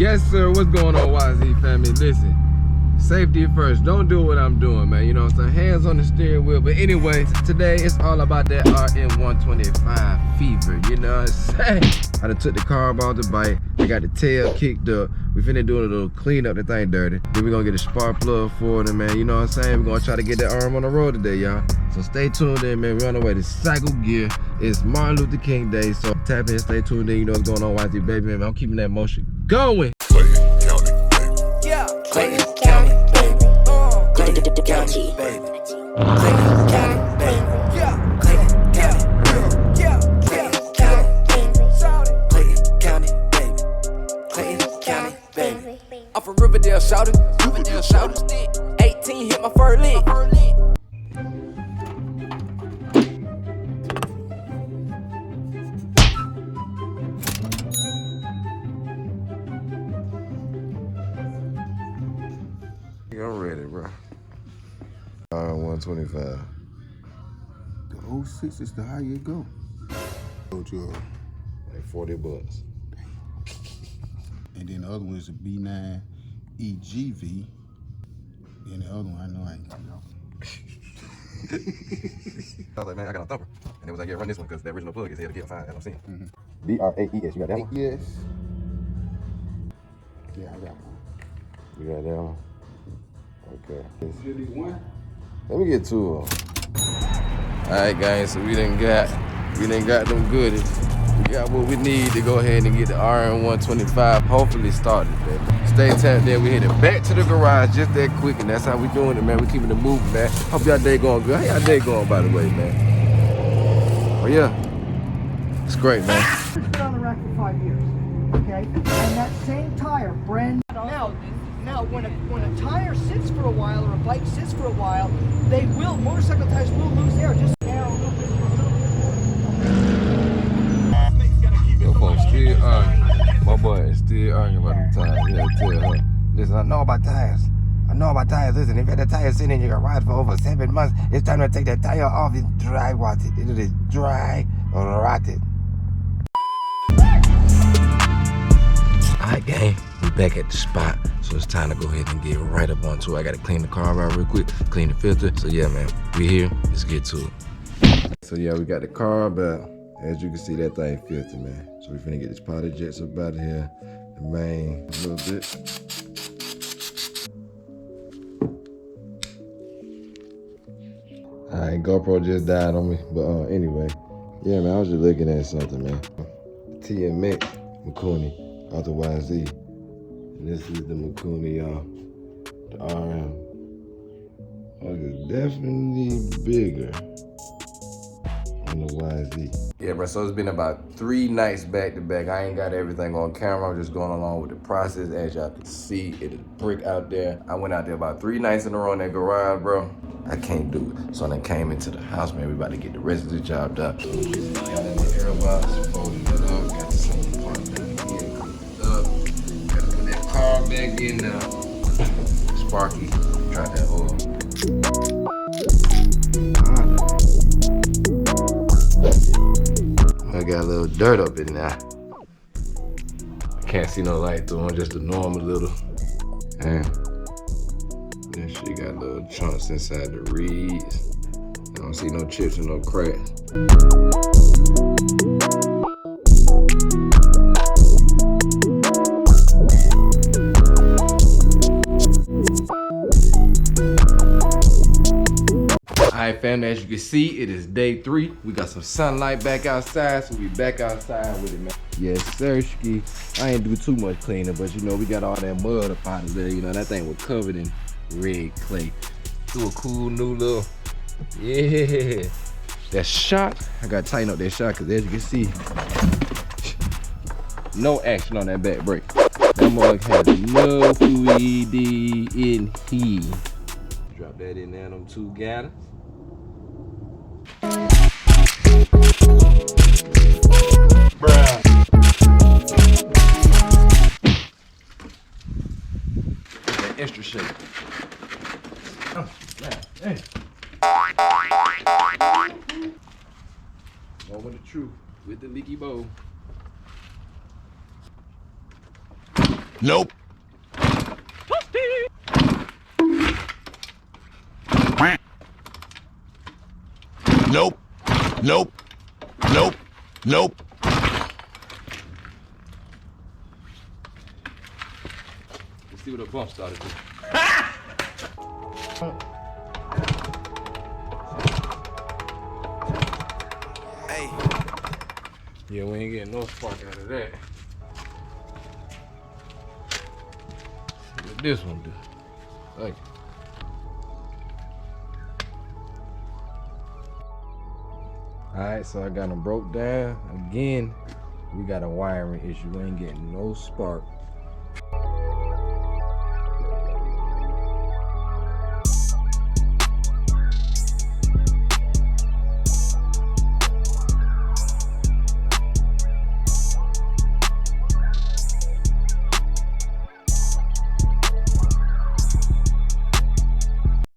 Yes, sir. What's going on, YZ family? Listen, safety first. Don't do what I'm doing, man. You know what I'm saying? Hands on the steering wheel. But anyway, today it's all about that RM125 fever. You know what I'm saying? I done took the carb off the bike. I got the tail kicked up. We finna do a little clean up the thing dirty. Then we gonna get a spark plug for it, man. You know what I'm saying? We're gonna try to get that arm on the road today, y'all. So stay tuned in, man. We're on the way to Cycle Gear. It's Martin Luther King Day, so tap in, stay tuned in. You know what's going on, YZ baby, man. I'm keeping that motion going. Clayton County, baby. Yeah. Clayton County, baby. Clayton County, baby. Clayton County, baby. Yeah. Clayton County, baby. Yeah. Clayton County, baby. Clayton County, baby. Clayton County, baby. I'm from Riverdale Shawty. Riverdale Shawty. 18 hit my first lick. I'm ready, bro. RM125. The 06 is the higher you go. Like 40 bucks. And then the other one is a B9 EGV. And the other one, I know I ain't talking about. I was like, man, I got a thumper. And it was like, yeah, run this one because the original plug is here to get fine LLC. DRAES, you got that one? Yes. Yeah, I got one. You got that one? Okay. You need one? Let me get two of them. Alright guys, so we done got them goodies. We got what we need to go ahead and get the RM125 hopefully started, baby. Stay tapped in. We headed back to the garage just that quick, and that's how we doing it, man. We keeping it moving, man. Hope y'all day going good. How y'all day going, by the way, man? Oh yeah. It's great, man. It's been on the rack for 5 years, okay? And that same tire, brand now when a tire sits for a while or a bike sits for a while, motorcycle tires will lose air. Just narrow a little bit. Your folks still arguing. My boy is still arguing about them tires. You gotta tell her. Listen, I know about tires. Listen, if you had a tire sitting in your garage for over 7 months, it's time to take that tire off. It's dry rotted. It is dry rotted. Alright, gang, we back at the spot, so it's time to go ahead and get right up onto it. I gotta clean the car out real quick, clean the filter. So yeah, man, we here. Let's get to it. So yeah, we got the car out. As you can see, that thing filthy, man. So we finna get this powder jets up out of here, the main a little bit. Alright, GoPro just died on me, but anyway, yeah, man, I was just looking at something, man. TMX Mikuni. Author YZ. And this is the Mikuni, y'all. The RM. Oh, it's definitely bigger than the YZ. Yeah, bro, so it's been about 3 nights back to back. I ain't got everything on camera. I'm just going along with the process. As y'all can see, it is brick out there. I went out there about 3 nights in a row in that garage, bro. I can't do it. So I then came into the house, man. We about to get the rest of the job done. Got in the air box, folded it up, got the same part back in, cooked it up. Gotta put that car back in now. Sparky, try that oil. I got a little dirt up in there. Can't see no light through them, just a normal little. Damn. Then she got little chunks inside the reeds. I don't see no chips or no cracks. Alright, family, as you can see, it is day 3. We got some sunlight back outside, so we back outside with it, man. Yes, sir, ski. I ain't do too much cleaning, but you know, we got all that mud up out of there. You know, that thing was covered in red clay. Do a cool new little, yeah. That shot, I gotta tighten up that shot, because as you can see, no action on that back brake. That mug has no fluid in here. Drop that in there, them 2 gallons. Bruh. That extra shake. Oh, man. Hey. Moment of truth with the leaky bowl. Nope. Nope. Nope. Nope. Nope. Let's see what a bump started with. Hey. Yeah, we ain't getting no spark out of that. See what this one do. Like it. Alright, so I got them broke down. Again, we got a wiring issue. We ain't getting no spark.